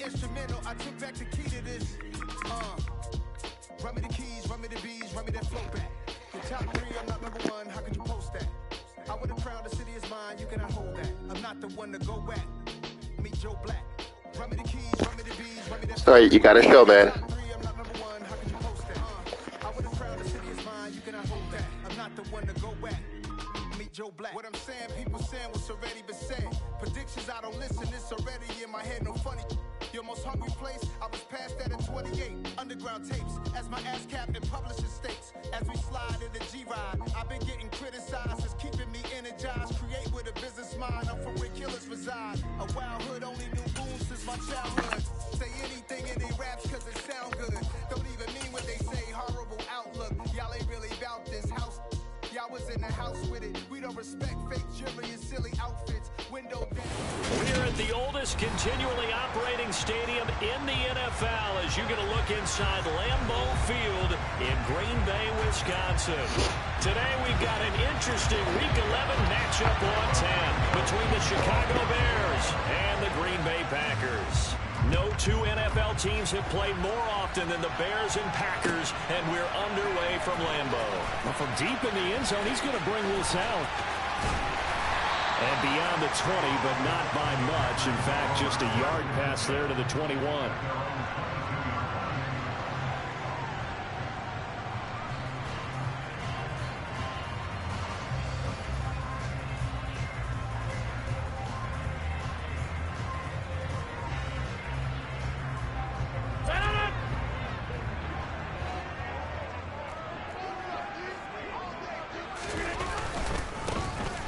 instrumental. I took back the key to this. Run me the keys, run me the bees, run me that flow back. The top 3, I'm not number 1. How could you post that? I would have crowned the city is mine. You cannot hold that. I'm not the one to go back. Meet Joe Black. Run me the keys, run me the bees, run me that. Sorry, you gotta show, man. I'm not number 1. How could you post that? I would have crowned the city is mine. You cannot hold that. I'm not the one to go back. Meet Joe Black. What I'm saying, people saying what's already been said. Predictions, I don't listen. It's already in my head. No funny. Your most hungry place, I was past that at 28. Underground tapes, as my ass cap and publishing states. As we slide in the G-Ride, I've been getting criticized. It's keeping me energized. Create with a business mind. I'm from where killers reside. A wild hood, only knew boom since my childhood. Say anything in they raps cause it sound good. Don't even mean what they say. Horrible outlook. Y'all ain't really about this house. Y'all was in the house with it. We don't respect fake jewelry and silly outfits. Window down. We're at the oldest continually operating stadium in the NFL as you get a look inside Lambeau Field in Green Bay, Wisconsin. Today we've got an interesting Week 11 matchup on 10 between the Chicago Bears and the Green Bay Packers. No two NFL teams have played more often than the Bears and Packers, and we're underway from Lambeau. Well, from deep in the end zone, he's going to bring this out. And beyond the 20, but not by much. In fact, just a yard pass there to the 21.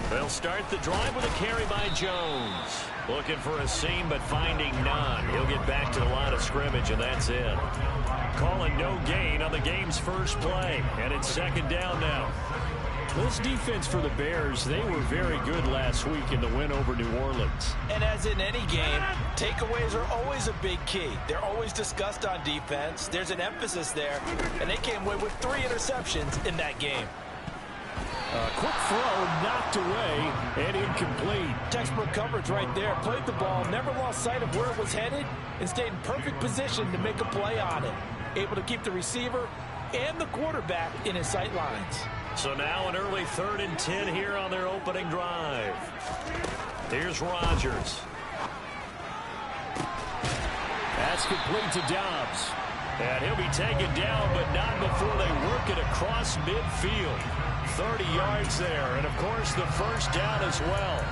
They'll start the drive with a carry by Jones. Looking for a seam, but finding none. He'll get back to the line of scrimmage, and that's it. Calling no gain on the game's first play, and it's second down now. This defense for the Bears, they were very good last week in the win over New Orleans. And as in any game, takeaways are always a big key. They're always discussed on defense. There's an emphasis there, and they came away with 3 interceptions in that game. Quick throw, knocked away, and incomplete. Textbook coverage right there. Played the ball, never lost sight of where it was headed, and stayed in perfect position to make a play on it. Able to keep the receiver and the quarterback in his sight lines. So now an early 3rd and 10 here on their opening drive. Here's Rodgers. That's complete to Dobbs. And he'll be taken down, but not before they work it across midfield. 30 yards there, and of course the first down as well.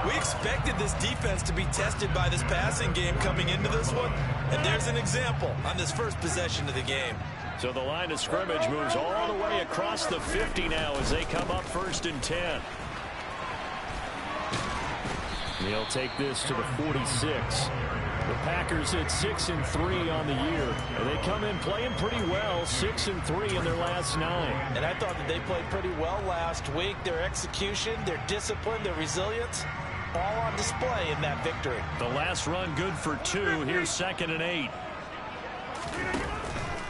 We expected this defense to be tested by this passing game coming into this one, and there's an example on this first possession of the game. So the line of scrimmage moves all the way across the 50 now as they come up 1st and 10. They'll take this to the 46. The Packers at 6-3 on the year. And they come in playing pretty well, 6-3 in their last 9. And I thought that they played pretty well last week. Their execution, their discipline, their resilience, all on display in that victory. The last run good for 2. Here's 2nd and 8.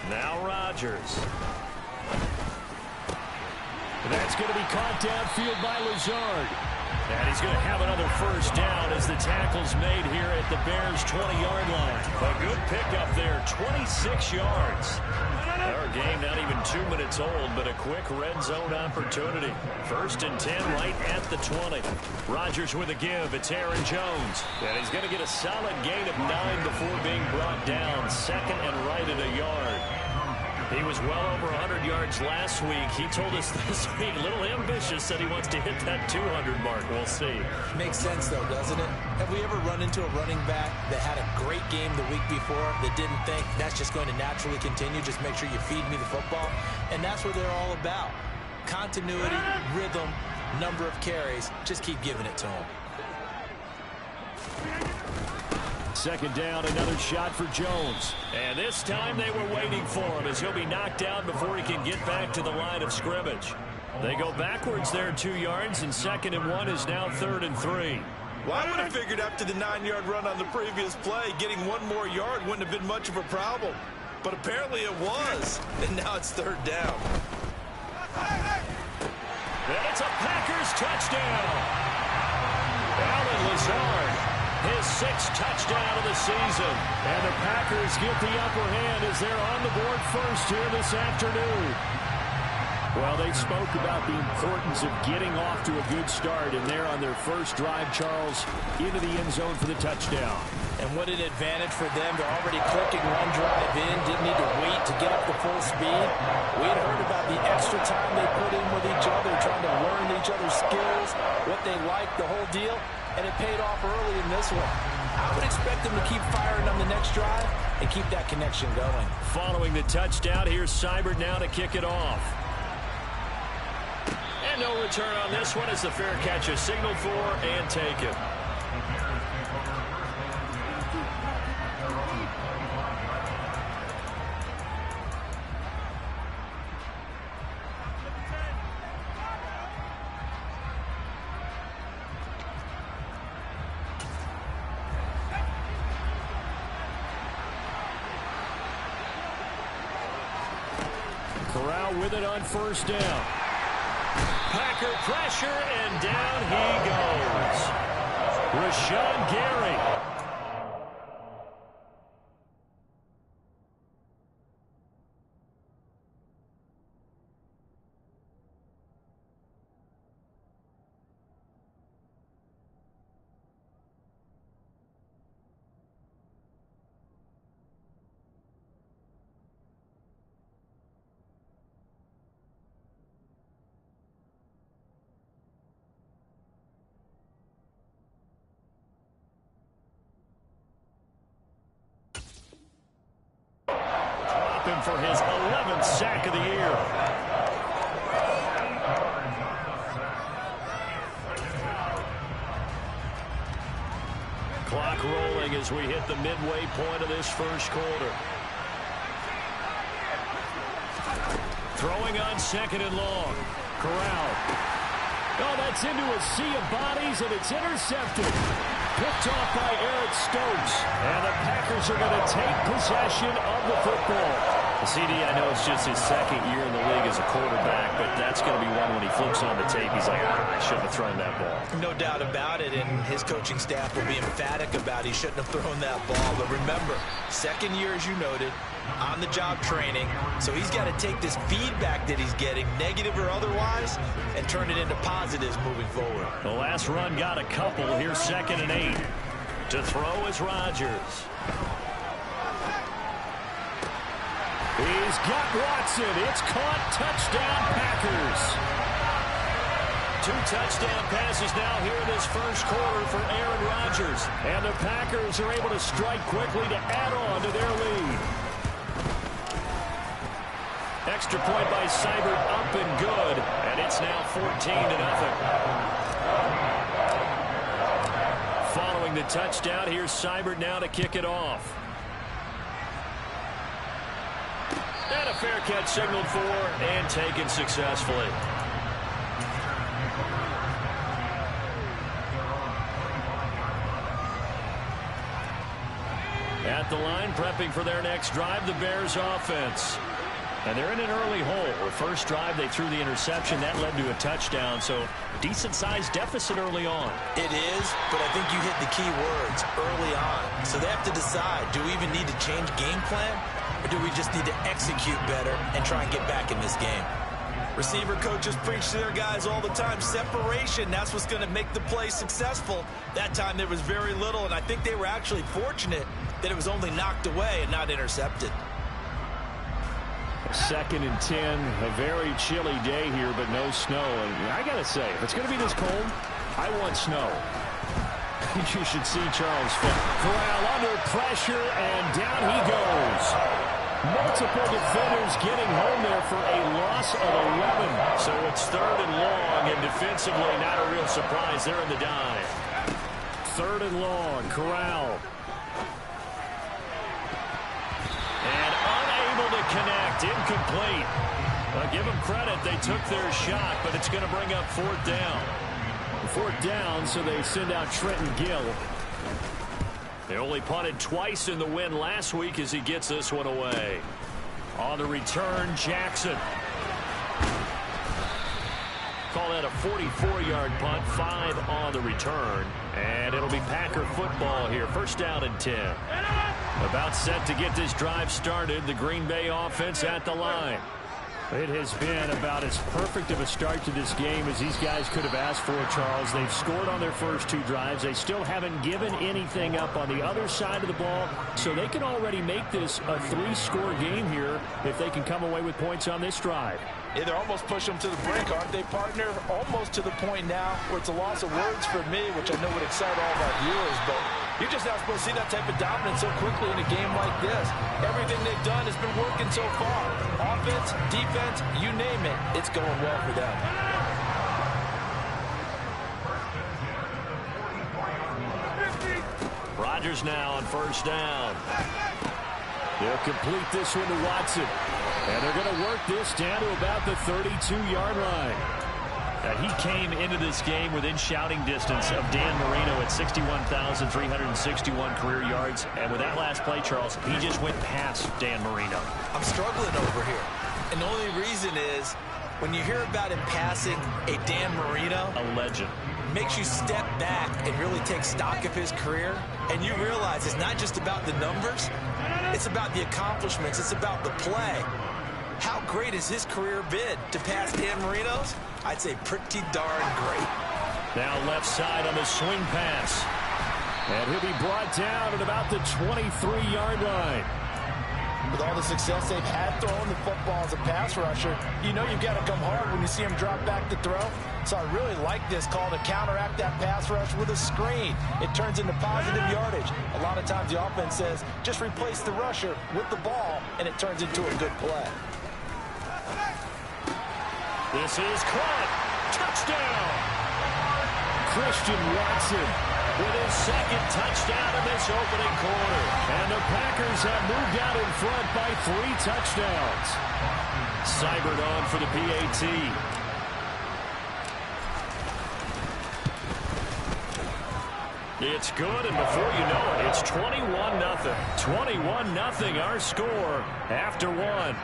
Now Rodgers. That's going to be caught downfield by Lazard. And he's going to have another first down as the tackle's made here at the Bears' 20-yard line. A good pickup there, 26 yards. Our game not even 2 minutes old, but a quick red zone opportunity. 1st and 10 right at the 20. Rodgers with a give. It's Aaron Jones. And he's going to get a solid gain of 9 before being brought down. 2nd and right at a yard. He was well over 100 yards last week. He told us this week, a little ambitious, said he wants to hit that 200 mark. We'll see. Makes sense, though, doesn't it? Have we ever run into a running back that had a great game the week before that didn't think that's just going to naturally continue? Just make sure you feed me the football. And that's what they're all about. Continuity, rhythm, number of carries. Just keep giving it to them. 2nd down, another shot for Jones. And this time they were waiting for him as he'll be knocked down before he can get back to the line of scrimmage. They go backwards there 2 yards, and 2nd and 1 is now 3rd and 3. Well, I would have figured after the 9-yard run on the previous play, getting 1 more yard wouldn't have been much of a problem. But apparently it was, and now it's 3rd down. And it's a Packers touchdown. Allen Lazard His 6th touchdown of the season. And the Packers get the upper hand as they're on the board first here this afternoon. Well, they spoke about the importance of getting off to a good start, and they're on their first drive, Charles, into the end zone for the touchdown. And what an advantage for them. They're already clicking one drive in, didn't need to wait to get up to full speed. We had heard about the extra time they put in with each other, trying to learn each other's skills, what they liked, the whole deal, and it paid off early in this one. I would expect them to keep firing on the next drive and keep that connection going. Following the touchdown, here's Seibert now to kick it off. And no return on this one as the fair catch is signaled for and taken. Corral with it on first down. Packer pressure, and down he goes. Rashawn Gary. For his 11th sack of the year. Clock rolling as we hit the midway point of this first quarter. Throwing on 2nd and long. Corral. Oh, that's into a sea of bodies, and it's intercepted. Picked off by Eric Stokes. And the Packers are going to take possession of the football. CD, I know it's just his 2nd year in the league as a quarterback, but that's going to be one when he flips on the tape. He's like, I shouldn't have thrown that ball. No doubt about it, and his coaching staff will be emphatic about he shouldn't have thrown that ball. But remember, 2nd year, as you noted, on-the-job training, so he's got to take this feedback that he's getting, negative or otherwise, and turn it into positives moving forward. The last run got a couple. Here's 2nd and 8. To throw is Rodgers. He's got Watson. It's caught. Touchdown, Packers. 2 touchdown passes now here in this first quarter for Aaron Rodgers. And the Packers are able to strike quickly to add on to their lead. Extra point by Seibert, up and good. And it's now 14-0. Following the touchdown, here's Seibert now to kick it off. And a fair catch signaled for and taken successfully. At the line, prepping for their next drive, the Bears offense. And they're in an early hole. The first drive, they threw the interception. That led to a touchdown, so decent-sized deficit early on. It is, but I think you hit the key words, early on. So they have to decide, do we even need to change game plan, or do we just need to execute better and try and get back in this game? Receiver coaches preach to their guys all the time, separation, that's what's going to make the play successful. That time there was very little, and I think they were actually fortunate that it was only knocked away and not intercepted. 2nd and 10, a very chilly day here, but no snow. And I got to say, if it's going to be this cold, I want snow. You should see Charles Corral under pressure, and down he goes. Multiple defenders getting home there for a loss of 11. So it's 3rd and long, and defensively not a real surprise. They're in the dive. 3rd and long, Corral. And unable to connect, incomplete. Well, give them credit, they took their shot, but it's going to bring up 4th down. 4th down, so they send out Trenton Gill. They only punted twice in the win last week as he gets this one away. On the return, Jackson. call that a 44-yard punt, 5 on the return. And it'll be Packer football here. First down and 10. About set to get this drive started. The Green Bay offense at the line. It has been about as perfect of a start to this game as these guys could have asked for, Charles. They've scored on their first 2 drives. They still haven't given anything up on the other side of the ball, so they can already make this a 3-score game here if they can come away with points on this drive. Yeah, they're almost pushing them to the brink, aren't they, partner? Almost to the point now where it's a loss of words for me, which I know would excite all of our viewers, but you're just not supposed to see that type of dominance so quickly in a game like this. Everything they've done has been working so far. Offense, defense, you name it, it's going well for them. Rodgers now on first down. They'll complete this one to Watson. And they're going to work this down to about the 32-yard line. He came into this game within shouting distance of Dan Marino at 61,361 career yards. And with that last play, Charles, he just went past Dan Marino. I'm struggling over here. And the only reason is when you hear about him passing a Dan Marino, a legend, makes you step back and really take stock of his career. And you realize it's not just about the numbers. It's about the accomplishments. It's about the play. How great has his career been? To pass Dan Marino's? I'd say pretty darn great. Now left side on the swing pass. And he'll be brought down at about the 23-yard line. With all the success they've had throwing the football as a pass rusher, you know you've got to come hard when you see him drop back to throw. So I really like this call to counteract that pass rush with a screen. It turns into positive yardage. A lot of times the offense says, just replace the rusher with the ball, and it turns into a good play. This is caught. Touchdown. Christian Watson with his second touchdown in this opening quarter. And the Packers have moved out in front by 3 touchdowns. Seibert on for the PAT. It's good, and before you know it, it's 21-0. 21-0 our score after 1.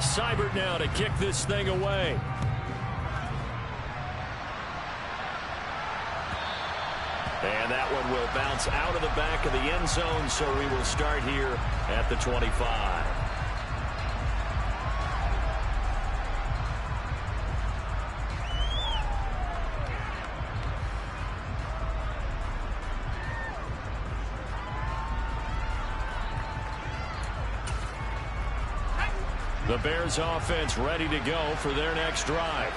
Seibert now to kick this thing away. And that one will bounce out of the back of the end zone, so we will start here at the 25. The Bears offense ready to go for their next drive.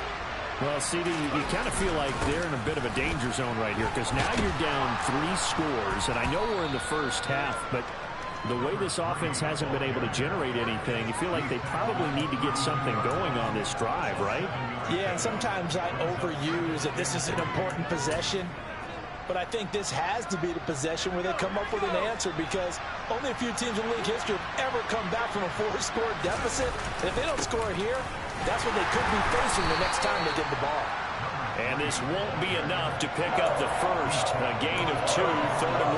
Well, CD, you kind of feel like they're in a bit of a danger zone right here because now you're down 3 scores, and I know we're in the first half, but the way this offense hasn't been able to generate anything, you feel like they probably need to get something going on this drive, right? Yeah, and sometimes I overuse that this is an important possession. But I think this has to be the possession where they come up with an answer because only a few teams in league history have ever come back from a 4-score deficit. And if they don't score here, that's what they could be facing the next time they get the ball. And this won't be enough to pick up the first. A gain of 2, 3rd and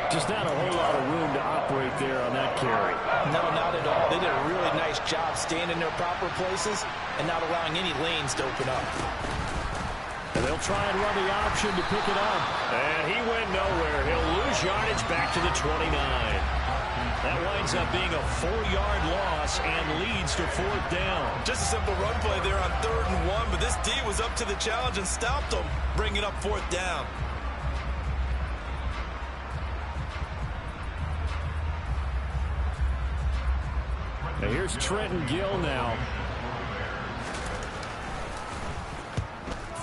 1. Just not a whole lot of room to operate there on that carry. No, not at all. They did a really nice job staying in their proper places and not allowing any lanes to open up. And they'll try and run the option to pick it up. And he went nowhere. He'll lose yardage back to the 29. That winds up being a 4-yard loss and leads to 4th down. Just a simple run play there on 3rd and 1, but this D was up to the challenge and stopped them, bringing up 4th down. Now here's Trenton Gill now.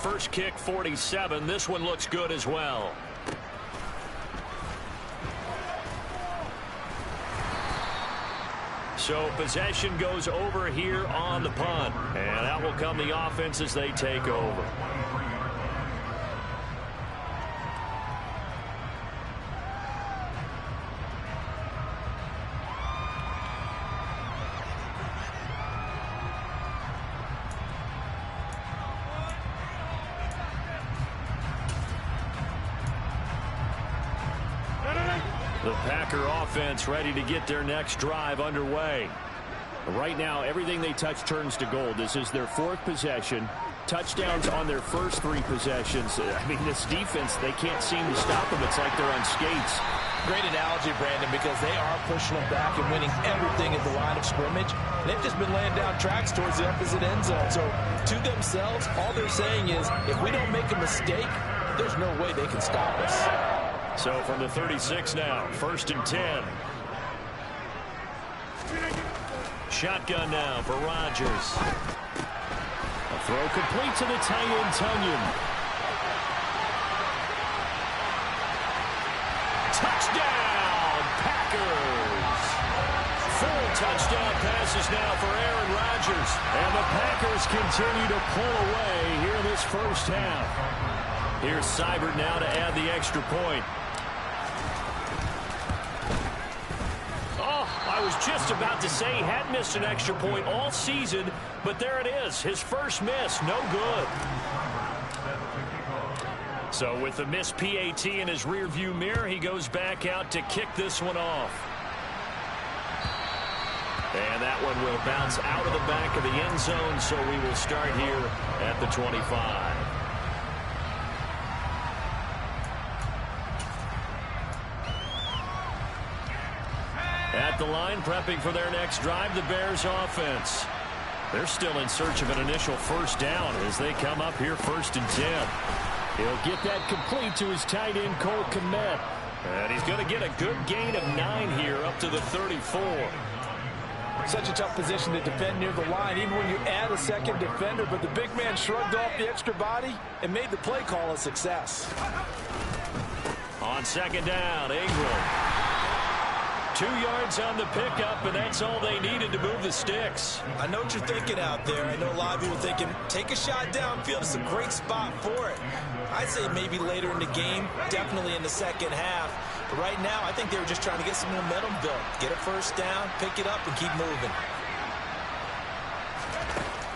First kick, 47. This one looks good as well. So possession goes over here on the punt. And out will come the offense as they take over. The Packer offense ready to get their next drive underway. Right now, everything they touch turns to gold. This is their 4th possession. Touchdowns on their first 3 possessions. I mean, this defense, they can't seem to stop them. It's like they're on skates. Great analogy, Brandon, because they are pushing them back and winning everything at the line of scrimmage. They've just been laying down tracks towards the opposite end zone. So to themselves, all they're saying is, if we don't make a mistake, there's no way they can stop us. So from the 36 now, 1st and 10. Shotgun now for Rodgers. A throw complete to the tight end, Tunyon. Touchdown, Packers! 4 touchdown passes now for Aaron Rodgers. And the Packers continue to pull away here in this first half. Here's Seibert now to add the extra point. I was just about to say he hadn't missed an extra point all season, but there it is. His first miss, no good. So with the missed PAT in his rearview mirror, he goes back out to kick this one off. And that one will bounce out of the back of the end zone, so we will start here at the 25. At the line, prepping for their next drive, the Bears offense. They're still in search of an initial first down as they come up here 1st and 10. He'll get that complete to his tight end, Cole Kmet. And he's going to get a good gain of 9 here up to the 34. Such a tough position to defend near the line, even when you add a second defender. But the big man shrugged off the extra body and made the play call a success. On 2nd down, Ingram. 2 yards on the pickup, and that's all they needed to move the sticks. I know what you're thinking out there. I know a lot of people thinking, take a shot downfield. It's a great spot for it. I'd say maybe later in the game, definitely in the second half. But right now, I think they were just trying to get some momentum built. Get a first down, pick it up, and keep moving.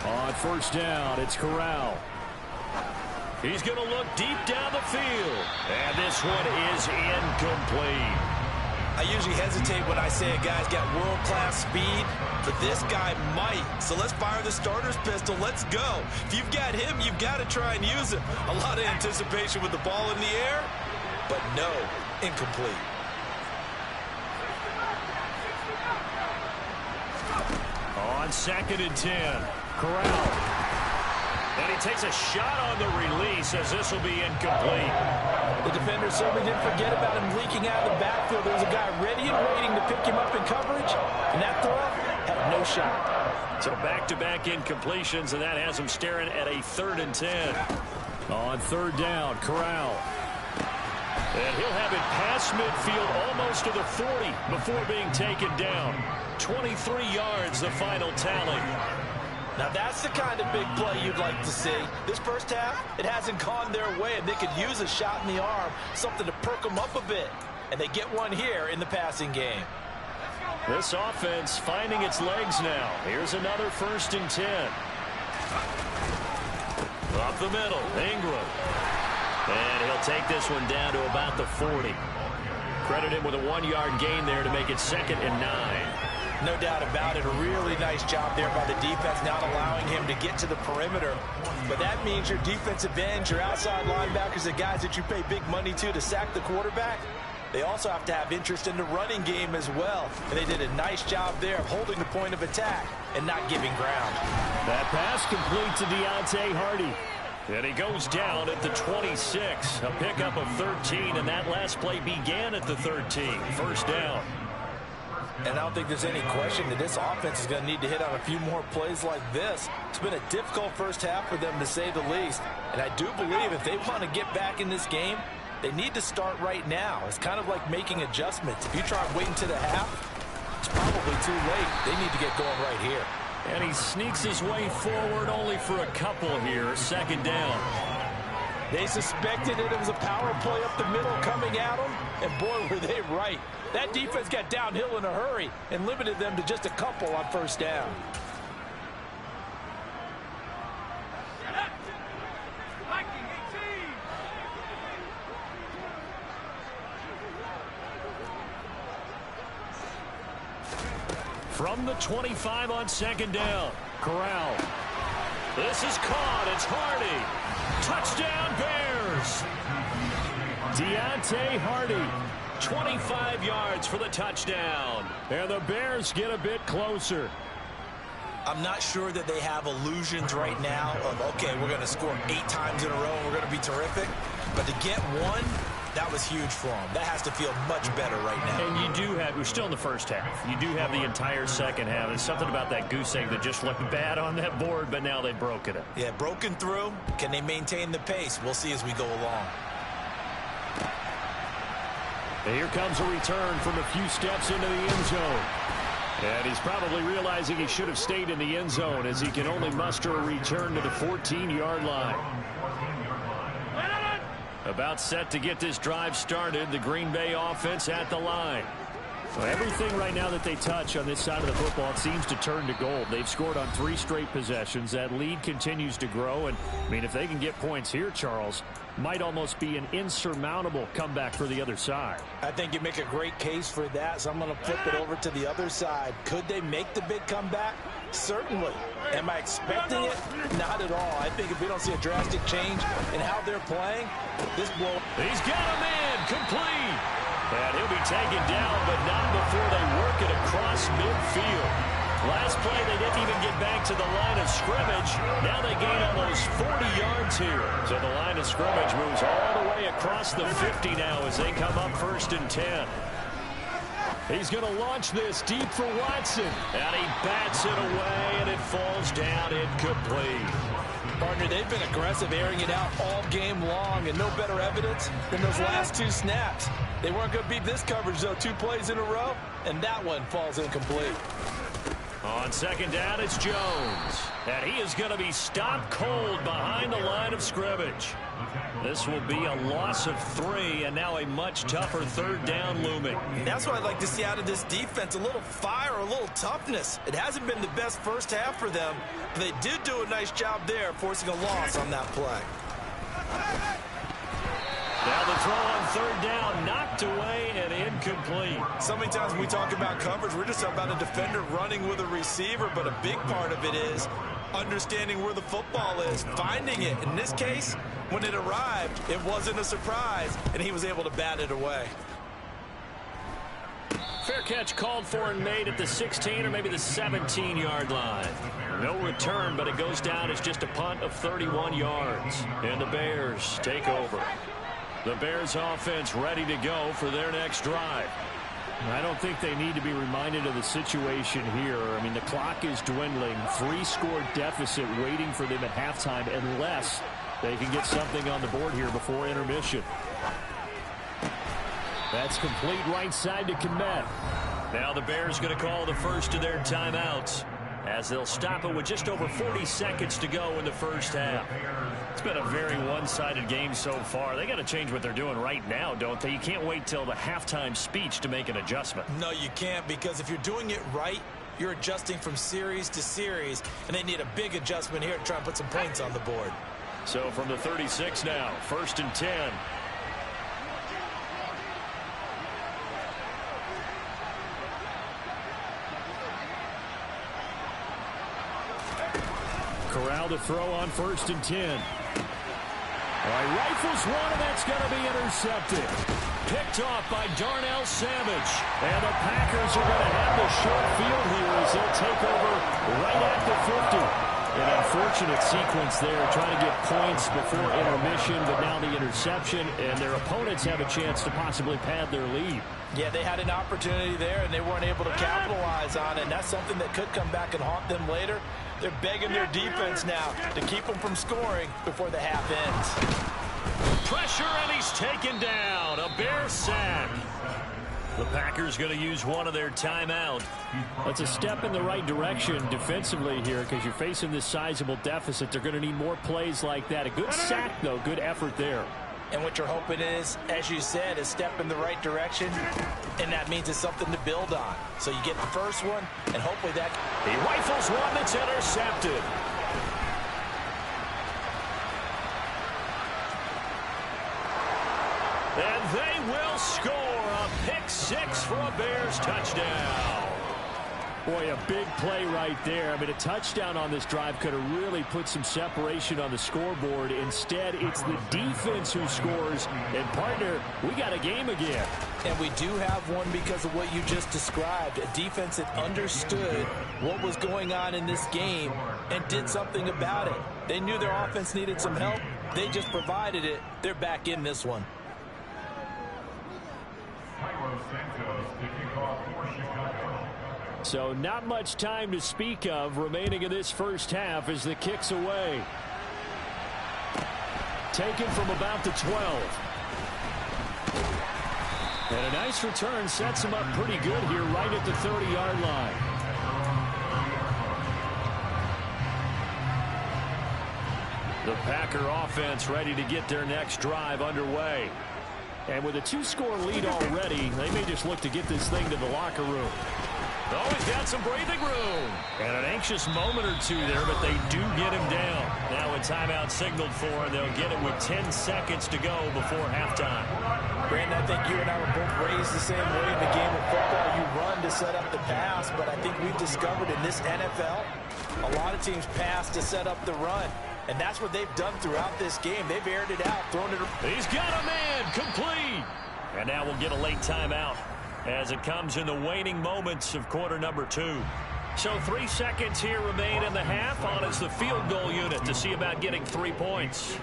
On 1st down, it's Corral. He's going to look deep down the field. And this one is incomplete. I usually hesitate when I say a guy's got world-class speed, but this guy might. So let's fire the starter's pistol. Let's go. If you've got him, you've got to try and use him. A lot of anticipation with the ball in the air, but no, incomplete. On 2nd and 10, Corral. And he takes a shot on the release as this will be incomplete. The defender certainly didn't forget about him leaking out of the backfield. There was a guy ready and waiting to pick him up in coverage, and that throw had no shot. So back-to-back incompletions, and that has him staring at a 3rd and 10. On 3rd down, Corral. And he'll have it past midfield almost to the 40 before being taken down. 23 yards, the final tally. Now that's the kind of big play you'd like to see. This first half, it hasn't gone their way, and they could use a shot in the arm, something to perk them up a bit. And they get one here in the passing game. This offense finding its legs now. Here's another 1st and 10. Up the middle, Ingram. And he'll take this one down to about the 40. Credit him with a 1-yard gain there to make it 2nd and 9. No doubt about it. A really nice job there by the defense, not allowing him to get to the perimeter. But that means your defensive ends, your outside linebackers, the guys that you pay big money to sack the quarterback, they also have to have interest in the running game as well. And they did a nice job there of holding the point of attack and not giving ground. That pass complete to Deontay Hardy. And he goes down at the 26. A pickup of 13, and that last play began at the 13. 1st down. And I don't think there's any question that this offense is going to need to hit on a few more plays like this. It's been a difficult first half for them, to say the least. And I do believe if they want to get back in this game, they need to start right now. It's kind of like making adjustments. If you try waiting to the half, it's probably too late. They need to get going right here. And he sneaks his way forward only for a couple here. 2nd down. They suspected it was a power play up the middle coming at them, and boy, were they right. That defense got downhill in a hurry and limited them to just a couple on 1st down. from the 25 on second down. Corral. This is caught. It's Hardy. Touchdown, Bears. Deontay Hardy. 25 yards for the touchdown. And the Bears get a bit closer. I'm not sure that they have illusions right now of, okay, we're going to score 8 times in a row and we're going to be terrific. But to get one, that was huge for them. That has to feel much better right now. And you do have, we're still in the first half. You do have the entire second half. There's something about that goose egg that just looked bad on that board, but now they've broken it. Yeah, broken through. Can they maintain the pace? We'll see as we go along. And here comes a return from a few steps into the end zone. And he's probably realizing he should have stayed in the end zone as he can only muster a return to the 14-yard line. About set to get this drive started, the Green Bay offense at the line. Well, everything right now that they touch on this side of the football, it seems to turn to gold. They've scored on 3 straight possessions. That lead continues to grow. And, I mean, if they can get points here, Charles, might almost be an insurmountable comeback for the other side. I think you make a great case for that, so I'm going to flip it over to the other side. Could they make the big comeback? Certainly. Am I expecting it? Not at all. I think if we don't see a drastic change in how they're playing, this blow. He's got a man complete. And he'll be taken down, but not before they work it across midfield. Last play, they didn't even get back to the line of scrimmage. Now they gain almost 40 yards here. So the line of scrimmage moves all the way across the 50 now as they come up 1st and 10. He's going to launch this deep for Watson. And he bats it away, and it falls down incomplete. Partner, they've been aggressive, airing it out all game long, and no better evidence than those last 2 snaps. They weren't going to beat this coverage, though, 2 plays in a row, and that one falls incomplete. On second down, it's Jones. And he is going to be stopped cold behind the line of scrimmage. This will be a loss of 3, and now a much tougher 3rd down looming. That's what I'd like to see out of this defense, a little fire, a little toughness. It hasn't been the best first half for them, but they did do a nice job there, forcing a loss on that play. Now the throw on 3rd down, knocked away and incomplete. So many times when we talk about coverage, we're just talking about a defender running with a receiver, but a big part of it is understanding where the football is, finding it. In this case, when it arrived, it wasn't a surprise, and he was able to bat it away. Fair catch called for and made at the 16 or maybe the 17-yard line. No return, but it goes down as just a punt of 31 yards. And the Bears take over. The Bears offense ready to go for their next drive. I don't think they need to be reminded of the situation here. I mean, the clock is dwindling. 3-score deficit waiting for them at halftime unless they can get something on the board here before intermission. That's complete right side to Kmet. Now the Bears going to call the first of their timeouts as they'll stop it with just over 40 seconds to go in the first half. It's been a very one-sided game so far. They got to change what they're doing right now, don't they? You can't wait till the halftime speech to make an adjustment. No, you can't, because if you're doing it right, you're adjusting from series to series, and they need a big adjustment here to try and put some points on the board. So from the 36 now, 1st and 10. Corral to throw on 1st and 10. All right, rifles one, and that's going to be intercepted. Picked off by Darnell Savage. And the Packers are going to have the short field here as they'll take over right at the 50. An unfortunate sequence there, trying to get points before intermission, but now the interception, and their opponents have a chance to possibly pad their lead. Yeah, they had an opportunity there, and they weren't able to capitalize on it, and that's something that could come back and haunt them later. They're begging their defense now to keep them from scoring before the half ends. Pressure, and he's taken down. A Bear sack. The Packers going to use one of their timeout. That's a step in the right direction defensively here because you're facing this sizable deficit. They're going to need more plays like that. A good sack, though. Good effort there. And what you're hoping is, as you said, a step in the right direction, and that means it's something to build on. So you get the first one, and hopefully that... He rifles one that's intercepted. And they will score a pick six for a Bears touchdown. Boy, a big play right there. I mean, a touchdown on this drive could have really put some separation on the scoreboard. Instead, it's the defense who scores. And, partner, we got a game again. And we do have one because of what you just described. A defense that understood what was going on in this game and did something about it. They knew their offense needed some help. They just provided it. They're back in this one. So not much time to speak of remaining in this first half as the kick's away. Taken from about the 12. And a nice return sets him up pretty good here right at the 30-yard line. The Packer offense ready to get their next drive underway. And with a 2-score lead already, they may just look to get this thing to the locker room. Oh, he's got some breathing room. And an anxious moment or two there, but they do get him down. Now a timeout signaled for, and they'll get it with 10 seconds to go before halftime. Brandon, I think you and I were both raised the same way in the game of football. You run to set up the pass, but I think we've discovered in this NFL, a lot of teams pass to set up the run. And that's what they've done throughout this game. They've aired it out, thrown it. He's got a man, complete. And now we'll get a late timeout as it comes in the waning moments of quarter number 2. So 3 seconds here remain in the half. On is the field goal unit to see about getting 3 points.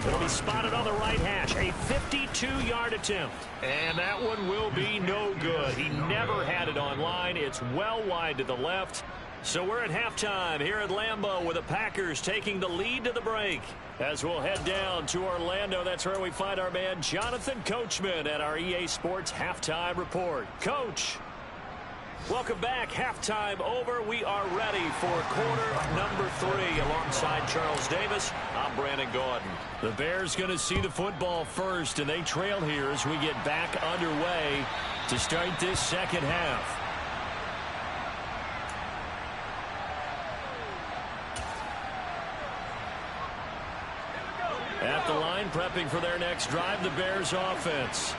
It'll be spotted on the right hash. A 52-yard attempt. And that one will be no good. He never had it on line. It's well wide to the left. So we're at halftime here at Lambeau with the Packers taking the lead to the break. As we'll head down to Orlando, that's where we find our man Jonathan Coachman at our EA Sports Halftime Report. Coach, welcome back. Halftime over. We are ready for quarter number 3 alongside Charles Davis. I'm Brandon Gaudin. The Bears going to see the football first, and they trail here as we get back underway to start this second half. At the line, prepping for their next drive, the Bears offense.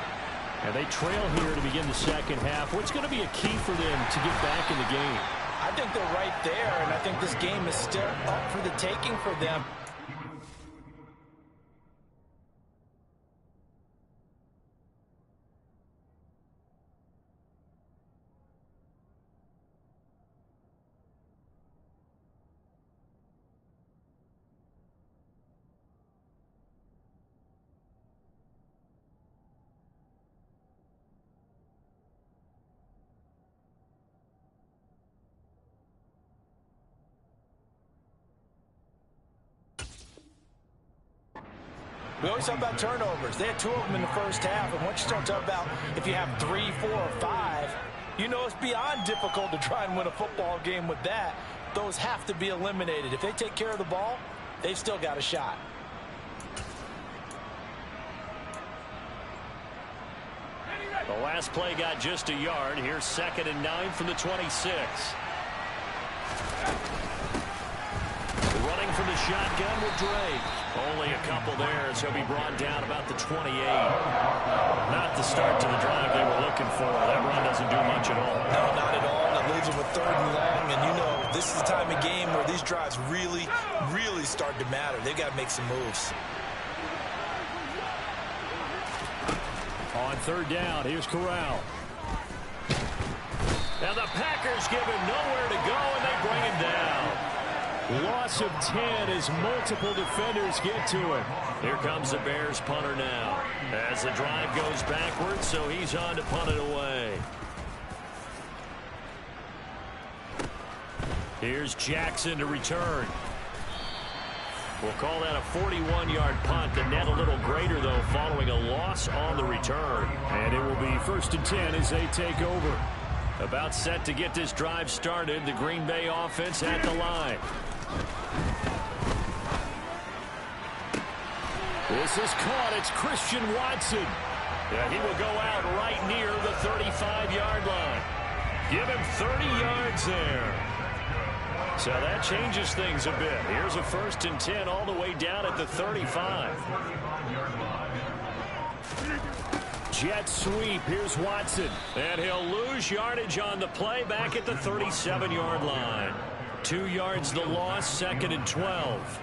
And they trail here to begin the second half. What's going to be a key for them to get back in the game? I think they're right there, and I think this game is still up for the taking for them. We always talk about turnovers. They had 2 of them in the first half, and once you start talking about if you have 3, 4, or 5, you know it's beyond difficult to try and win a football game with that. Those have to be eliminated. If they take care of the ball, they've still got a shot. The last play got just a yard. Here's 2nd and 9 from the 26. Running from the shotgun with Drake. Only a couple there as he'll be brought down about the 28. Not the start to the drive they were looking for. That run doesn't do much at all. No, not at all. And it leaves them with 3rd and long. And you know, this is the time of game where these drives really, really start to matter. They've got to make some moves. On 3rd down, here's Corral. Now the Packers give him nowhere to go, and they bring him down. Loss of 10 as multiple defenders get to him. Here comes the Bears punter now as the drive goes backwards, so he's on to punt it away. Here's Jackson to return. We'll call that a 41-yard punt. The net a little greater, though, following a loss on the return. And it will be 1st and 10 as they take over. About set to get this drive started. The Green Bay offense at the line. This is caught. It's Christian Watson. Yeah, he will go out right near the 35-yard line. Give him 30 yards there. So that changes things a bit. Here's a 1st and 10 all the way down at the 35. jet sweep. Here's Watson. And he'll lose yardage on the play back at the 37-yard line. 2 yards the loss, 2nd and 12.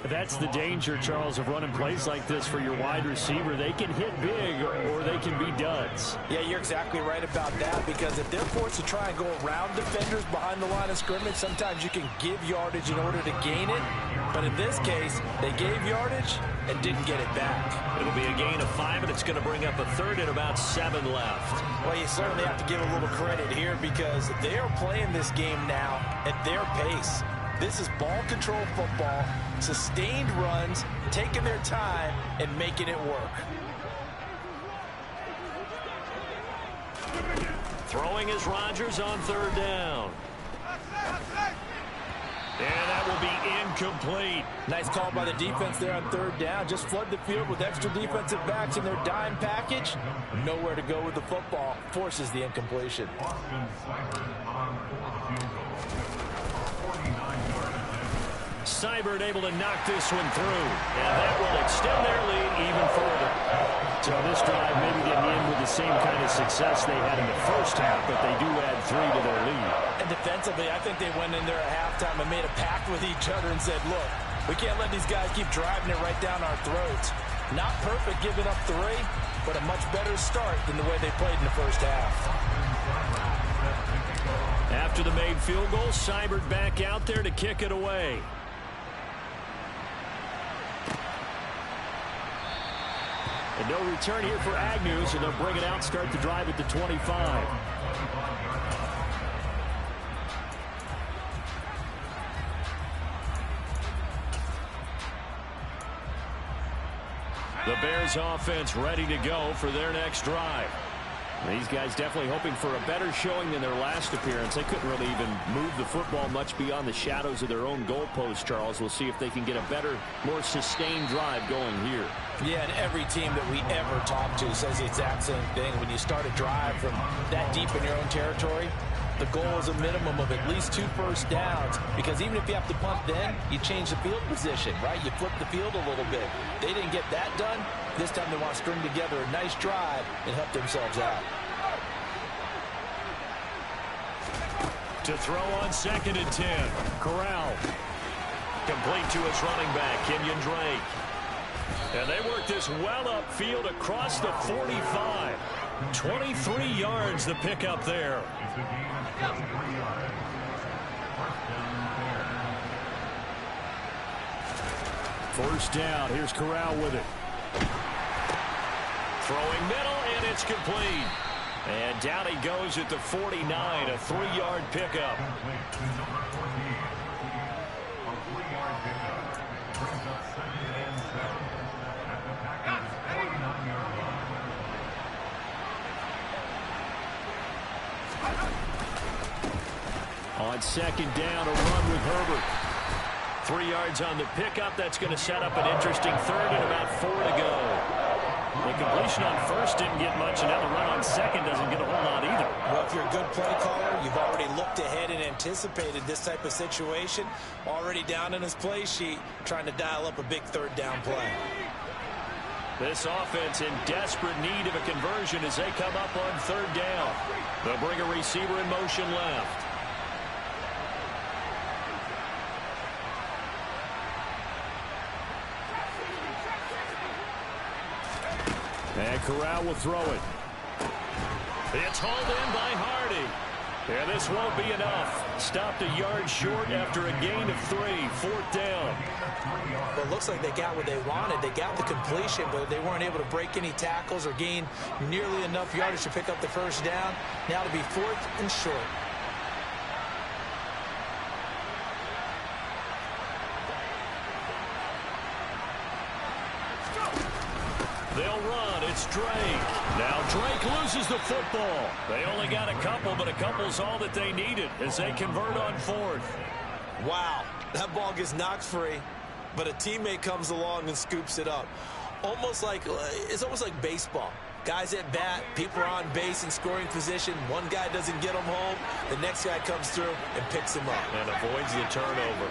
That's the danger, Charles, of running plays like this for your wide receiver. They can hit big or they can be duds. Yeah, you're exactly right about that, because if they're forced to try and go around defenders behind the line of scrimmage, sometimes you can give yardage in order to gain it. But in this case, they gave yardage and didn't get it back. It'll be a gain of 5, and it's going to bring up a 3rd and about 7 left. Well, you certainly have to give a little credit here, because they are playing this game now at their pace. This is ball control football, sustained runs, taking their time, and making it work. Throwing is Rodgers on 3rd down. And that will be incomplete. Nice call by the defense there on 3rd down. Just flood the field with extra defensive backs in their dime package. Nowhere to go with the football. Forces the incompletion. Seibert able to knock this one through. And that will extend their lead even further. So this drive maybe didn't end with the same kind of success they had in the first half, but they do add 3 to their lead. And defensively, I think they went in there at halftime and made a pact with each other and said, look, we can't let these guys keep driving it right down our throats. Not perfect giving up 3, but a much better start than the way they played in the first half. After the made field goal, Seibert back out there to kick it away. And no return here for Agnew, so they'll bring it out, start the drive at the 25. The Bears offense ready to go for their next drive. These guys definitely hoping for a better showing than their last appearance. They couldn't really even move the football much beyond the shadows of their own goalpost, Charles. We'll see if they can get a better, more sustained drive going here. Yeah, and every team that we ever talk to says the exact same thing. When you start a drive from that deep in your own territory, the goal is a minimum of at least 2 first downs, because even if you have to punt then, you change the field position, right? You flip the field a little bit. They didn't get that done. This time they want to string together a nice drive and help themselves out. To throw on 2nd and 10. Corral. Complete to its running back, Kenyon Drake. And they work this well upfield across the 45. 23 yards the pickup there. First down. Here's Corral with it. Throwing middle, and it's complete. And down he goes at the 49, a 3-yard pickup. On 2nd down, a run with Herbert. 3 yards on the pickup. That's going to set up an interesting 3rd and about 4 to go. The completion on 1st didn't get much, and now the run on 2nd doesn't get a whole lot either. Well, if you're a good play caller, you've already looked ahead and anticipated this type of situation. Already down in his play sheet, trying to dial up a big 3rd down play. This offense in desperate need of a conversion as they come up on 3rd down. They'll bring a receiver in motion left. And Corral will throw it. It's hauled in by Hardy. And this won't be enough. Stopped a yard short after a gain of 3. 4th down. Well, it looks like they got what they wanted. They got the completion, but they weren't able to break any tackles or gain nearly enough yardage to pick up the 1st down. Now to be 4th and short. They'll run. It's Drake. Now Drake loses the football. They only got a couple, but a couple's all that they needed as they convert on 4th. Wow, that ball gets knocked free, but a teammate comes along and scoops it up. It's almost like baseball. Guys at bat, people are on base in scoring position. One guy doesn't get him home. The next guy comes through and picks him up. And avoids the turnover.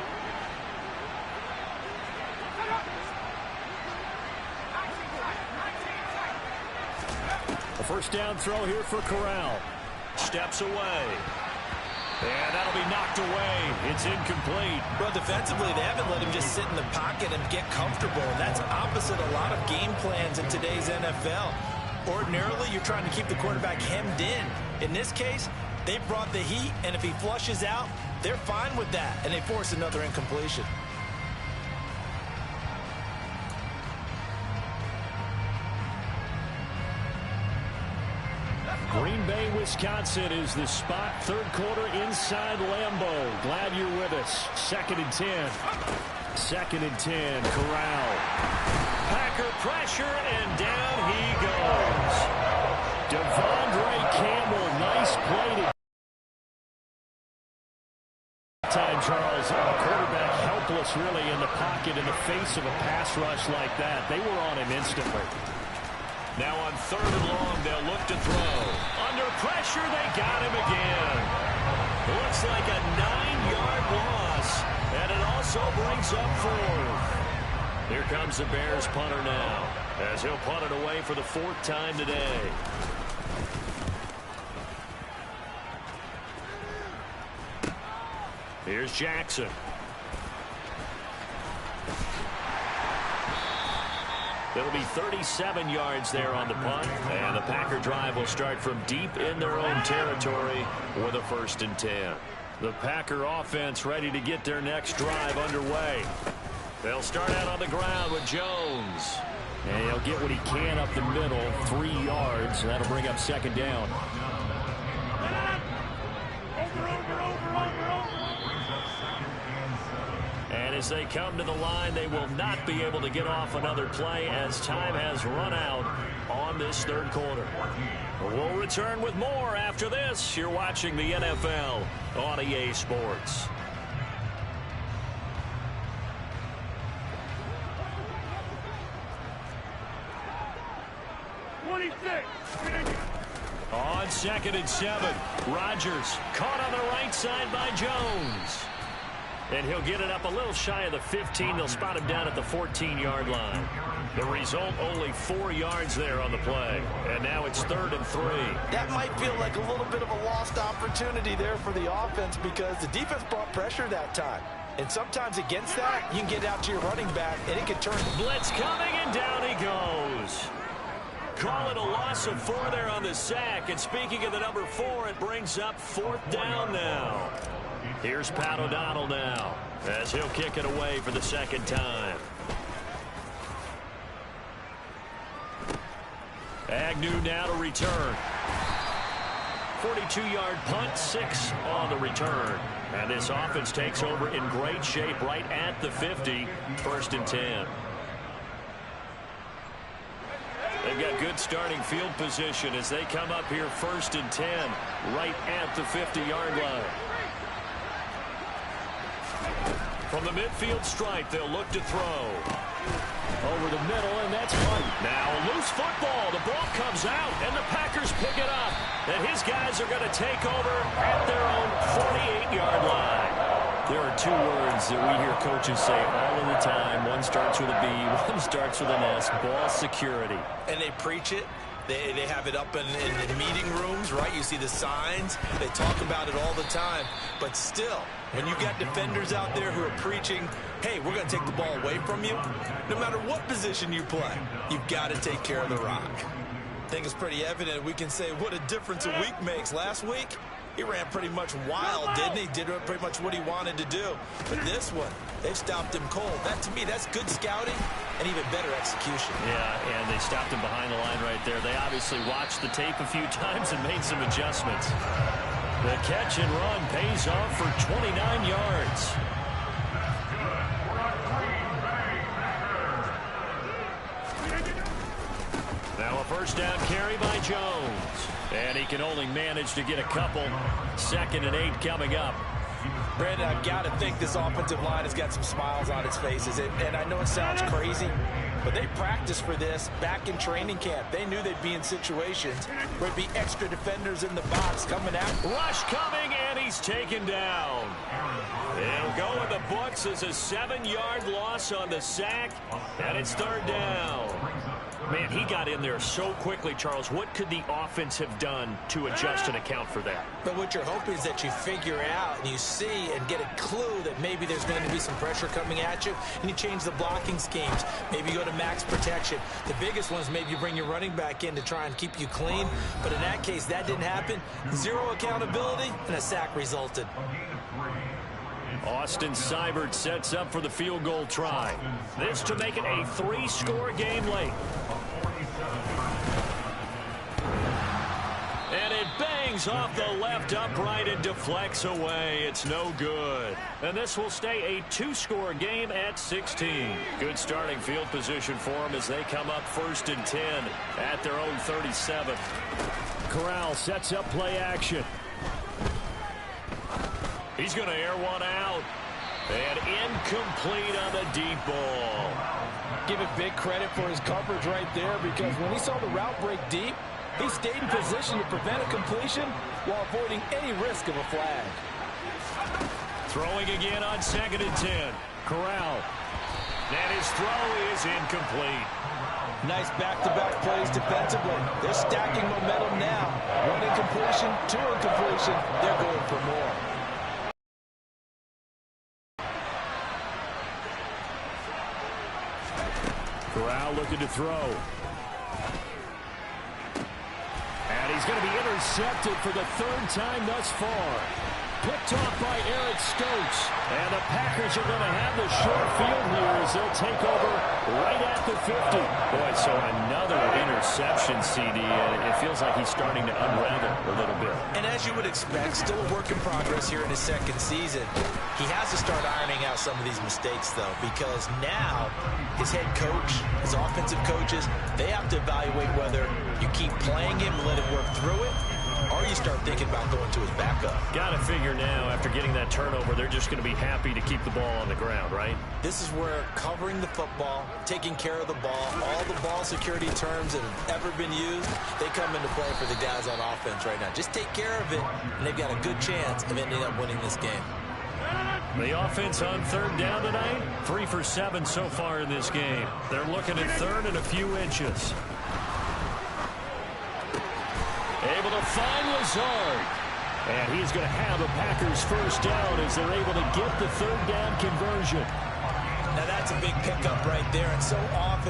First down throw here for Corral. Steps away. And that'll be knocked away. It's incomplete. Bro, defensively, they haven't let him just sit in the pocket and get comfortable. And that's opposite a lot of game plans in today's NFL. Ordinarily, you're trying to keep the quarterback hemmed in. In this case, they brought the heat, and if he flushes out, they're fine with that, and they force another incompletion. Green Bay, Wisconsin is the spot. Third quarter inside Lambeau. Glad you're with us. 2nd and 10. 2nd and 10. Corral. Packer pressure, and down he goes. Devondre Campbell, nice play to time, Charles. Quarterback helpless, really, in the pocket in the face of a pass rush like that. They were on him instantly. Now on 3rd and long, they'll look to throw. Under pressure, they got him again. Looks like a 9-yard loss, and it also brings up 4th. Here comes the Bears punter now, as he'll punt it away for the 4th time today. Here's Jackson. It'll be 37 yards there on the punt, and the Packer drive will start from deep in their own territory with a 1st and 10. The Packer offense ready to get their next drive underway. They'll start out on the ground with Jones. And he'll get what he can up the middle, 3 yards, and that'll bring up 2nd down. And as they come to the line, they will not be able to get off another play as time has run out on this 3rd quarter. We'll return with more after this. You're watching the NFL on EA Sports. On 2nd and 7, Rodgers caught on the right side by Jones. And he'll get it up a little shy of the 15. They'll spot him down at the 14-yard line. The result, only 4 yards there on the play. And now it's 3rd and 3. That might feel like a little bit of a lost opportunity there for the offense because the defense brought pressure that time. And sometimes against that, you can get out to your running back, and it can turn. Blitz coming, and down he goes. Call it a loss of 4 there on the sack. And speaking of the number 4, it brings up 4th down now. Here's Pat O'Donnell now, as he'll kick it away for the 2nd time. Agnew now to return. 42-yard punt, 6 on the return. And this offense takes over in great shape right at the 50, 1st and 10. They've got good starting field position as they come up here 1st and 10, right at the 50-yard line. From the midfield stripe, they'll look to throw. Over the middle, and that's punt. Now a loose football. The ball comes out, and the Packers pick it up. And his guys are going to take over at their own 48-yard line. There are 2 words that we hear coaches say all of the time. One starts with a B, one starts with an S. Ball security. And they preach it. They have it up in meeting rooms, right? You see the signs. They talk about it all the time. But still, when you got defenders out there who are preaching, hey, we're going to take the ball away from you, no matter what position you play, you've got to take care of the rock. I think it's pretty evident. We can say what a difference a week makes. Last week, he ran pretty much wild, didn't he? Did pretty much what he wanted to do. But this one, they've stopped him cold. That, to me, that's good scouting and even better execution. Yeah, and they stopped him behind the line right there. They obviously watched the tape a few times and made some adjustments. The catch and run pays off for 29 yards. Now a 1st down carry by Jones. And he can only manage to get a couple. 2nd and 8 coming up. Brandon, I've got to think this offensive line has got some smiles on its faces. And I know it sounds crazy, but they practiced for this back in training camp. They knew they'd be in situations where there'd be extra defenders in the box coming out. Rush coming, and he's taken down. It'll go in the books as a 7-yard loss on the sack, and it's 3rd down. Man, he got in there so quickly, Charles. What could the offense have done to adjust and account for that? But what you're hoping is that you figure out and you see and get a clue that maybe there's going to be some pressure coming at you, and you change the blocking schemes. Maybe you go to max protection. The biggest one is maybe you bring your running back in to try and keep you clean. But in that case, that didn't happen. Zero accountability, and a sack resulted. Austin Seibert sets up for the field goal try. This to make it a 3-score game late. And it bangs off the left upright and deflects away. It's no good. And this will stay a 2-score game at 16. Good starting field position for them as they come up 1st and 10 at their own 37. Corral sets up play action. He's going to air one out. And incomplete on the deep ball. Give it big credit for his coverage right there, because when he saw the route break deep, he stayed in position to prevent a completion while avoiding any risk of a flag. Throwing again on 2nd and 10. Corral. And his throw is incomplete. Nice back-to-back plays defensively. They're stacking momentum now. 1 incompletion, 2 incompletion. They're going for more. Corral looking to throw. And he's going to be intercepted for the 3rd time thus far. Picked off by Eric Stokes. And the Packers are going to have the short field here as they'll take over right at the 50. Boy, so another interception, CD. And it feels like he's starting to unravel a little bit. And as you would expect, still a work in progress here in his 2nd season. He has to start ironing out some of these mistakes, though, because now his head coach, his offensive coaches, they have to evaluate whether you keep playing him and let him work through it, or you start thinking about going to his backup. Got to figure now, after getting that turnover, they're just going to be happy to keep the ball on the ground, right? This is where covering the football, taking care of the ball, all the ball security terms that have ever been used, they come into play for the guys on offense right now. Just take care of it, and they've got a good chance of ending up winning this game. The offense on 3rd down tonight, 3 for 7 so far in this game. They're looking at 3rd and a few inches. Able to find Lazard. And he's going to have a Packers 1st down as they're able to get the 3rd down conversion. Now that's a big pickup right there, and so often